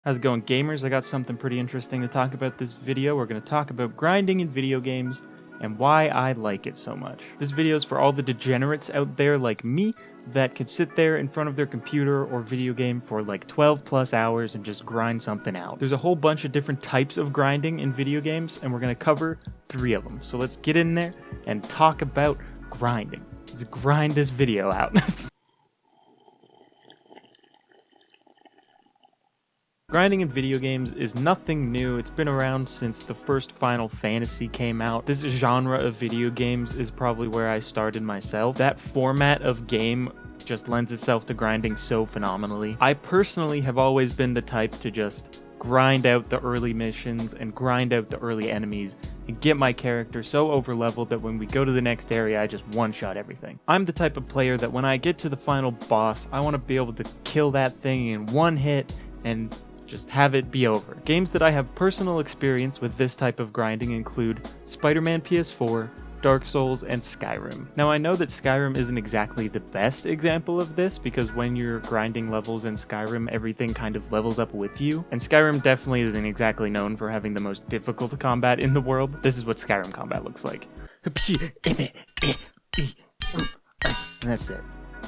How's it going, gamers? I got something pretty interesting to talk about this video. We're going to talk about grinding in video games and why I like it so much. This video is for all the degenerates out there like me that could sit there in front of their computer or video game for like 12 plus hours and just grind something out. There's a whole bunch of different types of grinding in video games, and we're going to cover 3 of them. So let's get in there and talk about grinding. Let's grind this video out. Grinding in video games is nothing new. It's been around since the first Final Fantasy came out. This genre of video games is probably where I started myself. That format of game just lends itself to grinding so phenomenally. I personally have always been the type to just grind out the early missions and grind out the early enemies and get my character so overleveled that when we go to the next area, I just one-shot everything. I'm the type of player that when I get to the final boss, I want to be able to kill that thing in one hit and just have it be over. Games that I have personal experience with this type of grinding include Spider-Man PS4, Dark Souls, and Skyrim. Now I know that Skyrim isn't exactly the best example of this because when you're grinding levels in Skyrim, everything kind of levels up with you, and Skyrim definitely isn't exactly known for having the most difficult combat in the world. This is what Skyrim combat looks like. And that's it.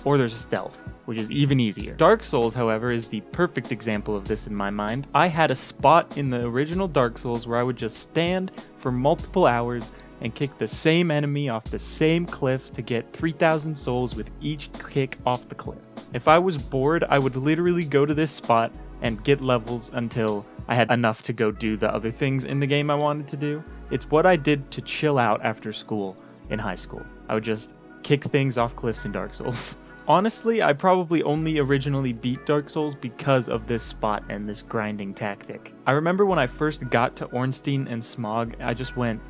Or there's stealth, which is even easier. Dark Souls, however, is the perfect example of this in my mind. I had a spot in the original Dark Souls where I would just stand for multiple hours and kick the same enemy off the same cliff to get 3,000 souls with each kick off the cliff. If I was bored, I would literally go to this spot and get levels until I had enough to go do the other things in the game I wanted to do. It's what I did to chill out after school in high school. I would just kick things off cliffs in Dark Souls. Honestly, I probably only originally beat Dark Souls because of this spot and this grinding tactic. I remember when I first got to Ornstein and Smog, I just went,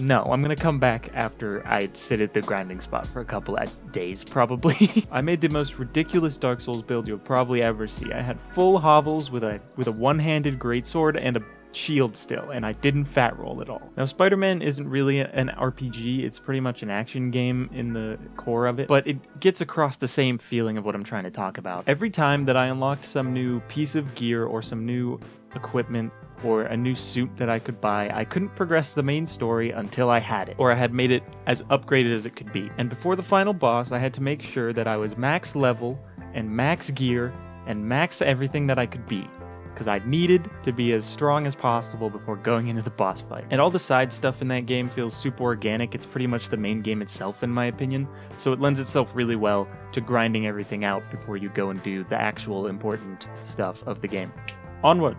no, I'm gonna come back after I'd sit at the grinding spot for a couple of days, probably. I made the most ridiculous Dark Souls build you'll probably ever see. I had full hovels with a one-handed greatsword and a shield still, and I didn't fat roll at all. Now, Spider-Man isn't really an RPG, it's pretty much an action game in the core of it, but it gets across the same feeling of what I'm trying to talk about. Every time that I unlocked some new piece of gear or some new equipment or a new suit that I could buy, I couldn't progress the main story until I had it, or I had made it as upgraded as it could be. And before the final boss, I had to make sure that I was max level and max gear and max everything that I could be, because I needed to be as strong as possible before going into the boss fight. And all the side stuff in that game feels super organic. It's pretty much the main game itself, in my opinion, so it lends itself really well to grinding everything out before you go and do the actual important stuff of the game. Onward!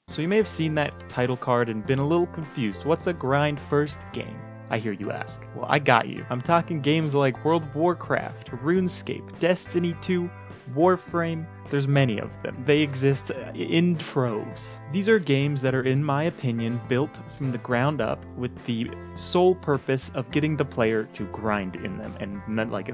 So you may have seen that title card and been a little confused. What's a grind first game? I hear you ask. Well, I got you. I'm talking games like World of Warcraft, RuneScape, Destiny 2, Warframe. There's many of them. They exist in troves. These are games that are, in my opinion, built from the ground up with the sole purpose of getting the player to grind in them, and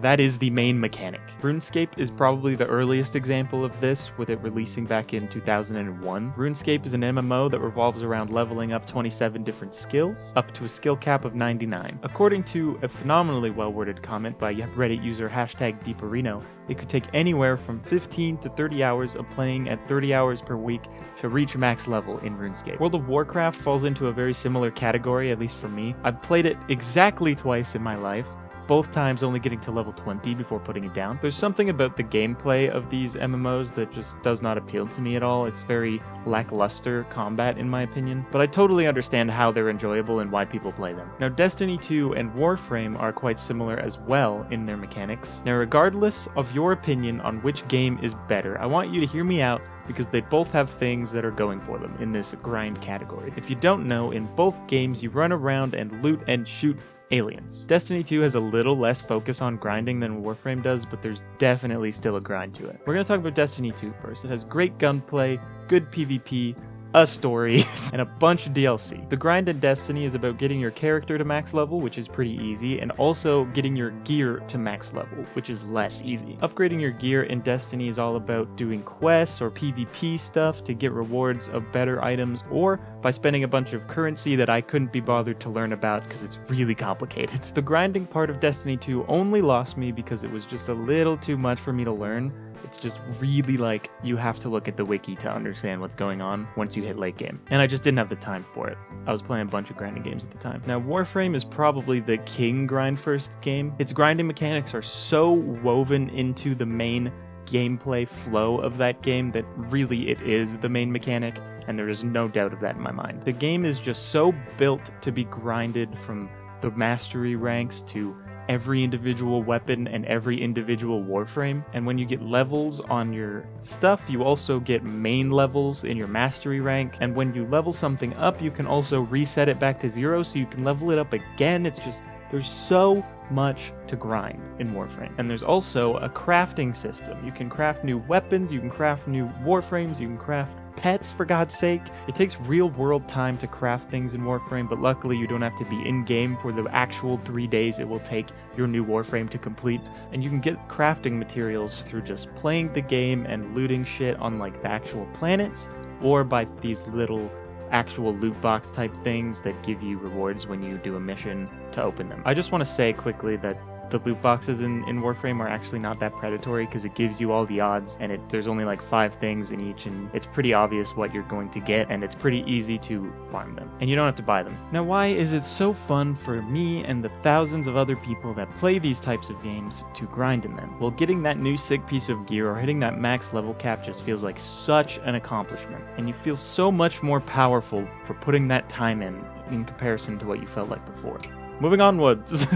that is the main mechanic. RuneScape is probably the earliest example of this, with it releasing back in 2001. RuneScape is an MMO that revolves around leveling up 27 different skills, up to a skill cap of 99. According to a phenomenally well-worded comment by Reddit user #Deeperino, it could take anywhere from 15 to 30 hours of playing at 30 hours per week to reach max level in RuneScape. World of Warcraft falls into a very similar category, at least for me. I've played it exactly twice in my life, both times only getting to level 20 before putting it down. There's something about the gameplay of these MMOs that just does not appeal to me at all. It's very lackluster combat in my opinion, but I totally understand how they're enjoyable and why people play them. Now, Destiny 2 and Warframe are quite similar as well in their mechanics. Now, regardless of your opinion on which game is better, I want you to hear me out because they both have things that are going for them in this grind category. If you don't know, in both games you run around and loot and shoot aliens. Destiny 2 has a little less focus on grinding than Warframe does, but there's definitely still a grind to it. We're going to talk about Destiny 2 first. It has great gunplay, good PvP, a story, and a bunch of DLC. The grind in Destiny is about getting your character to max level, which is pretty easy, and also getting your gear to max level, which is less easy. Upgrading your gear in Destiny is all about doing quests or PvP stuff to get rewards of better items, or by spending a bunch of currency that I couldn't be bothered to learn about because it's really complicated. The grinding part of Destiny 2 only lost me because it was just a little too much for me to learn. It's just really like, you have to look at the wiki to understand what's going on once you hit late game. And I just didn't have the time for it. I was playing a bunch of grinding games at the time. Now, Warframe is probably the king grind first game. Its grinding mechanics are so woven into the main gameplay flow of that game that really it is the main mechanic, and there is no doubt of that in my mind. The game is just so built to be grinded from the mastery ranks to every individual weapon and every individual warframe, and when you get levels on your stuff, you also get main levels in your mastery rank, and when you level something up, you can also reset it back to 0 so you can level it up again. It's just, there's so much to grind in Warframe. And there's also a crafting system. You can craft new weapons, you can craft new warframes, you can craft pets, for God's sake. It takes real world time to craft things in Warframe, but luckily you don't have to be in game for the actual 3 days it will take your new Warframe to complete. And you can get crafting materials through just playing the game and looting shit on like the actual planets, or by these little actual loot box type things that give you rewards when you do a mission to open them. I just want to say quickly that the loot boxes in Warframe are actually not that predatory because it gives you all the odds, and there's only like 5 things in each, and it's pretty obvious what you're going to get, and it's pretty easy to farm them, and you don't have to buy them. Now, why is it so fun for me and the thousands of other people that play these types of games to grind in them? Well, getting that new sick piece of gear or hitting that max level cap just feels like such an accomplishment, and you feel so much more powerful for putting that time in comparison to what you felt like before. Moving onwards.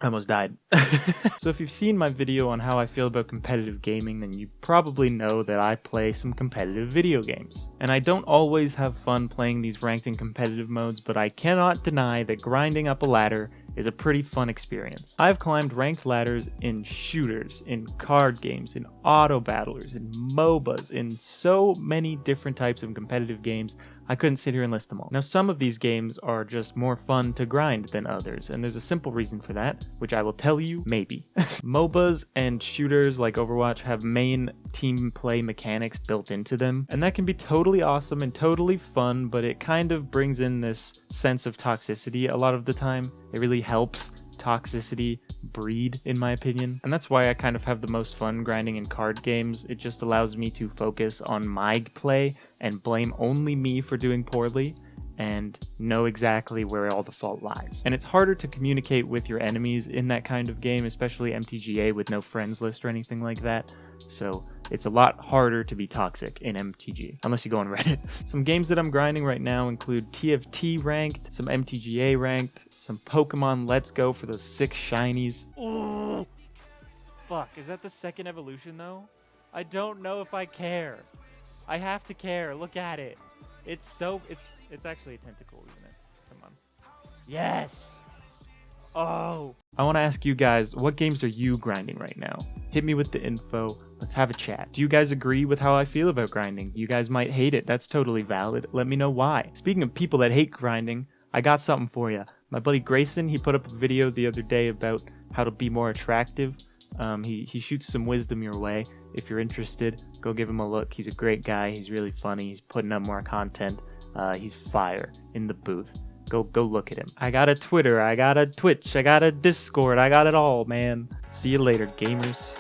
I almost died. So if you've seen my video on how I feel about competitive gaming, then you probably know that I play some competitive video games. And I don't always have fun playing these ranked and competitive modes, but I cannot deny that grinding up a ladder is a pretty fun experience. I've climbed ranked ladders in shooters, in card games, in auto battlers, in MOBAs, in so many different types of competitive games, I couldn't sit here and list them all. Now, some of these games are just more fun to grind than others, and there's a simple reason for that, which I will tell you maybe. MOBAs and shooters like Overwatch have main team play mechanics built into them, and that can be totally awesome and totally fun, but it kind of brings in this sense of toxicity a lot of the time. It really helps toxicity breed, in my opinion, and that's why I kind of have the most fun grinding in card games. It just allows me to focus on my play and blame only me for doing poorly and know exactly where all the fault lies. And it's harder to communicate with your enemies in that kind of game, especially MTGA with no friends list or anything like that. So it's a lot harder to be toxic in MTG, unless you go on Reddit. Some games that I'm grinding right now include TFT ranked, some MTGA ranked, some Pokemon Let's Go for those 6 shinies. Ooh, fuck, is that the second evolution though? I don't know if I care. I have to care, look at it. It's actually a tentacle, isn't it? Come on. Yes! Oh! I want to ask you guys, what games are you grinding right now? Hit me with the info. Let's have a chat. Do you guys agree with how I feel about grinding? You guys might hate it. That's totally valid. Let me know why. Speaking of people that hate grinding, I got something for you. My buddy Grayson, he put up a video the other day about how to be more attractive. He shoots some wisdom your way. If you're interested, go give him a look. He's a great guy. He's really funny. He's putting up more content. He's fire in the booth. Go look at him. I got a Twitter, I got a Twitch, I got a Discord, I got it all, man. See you later, gamers.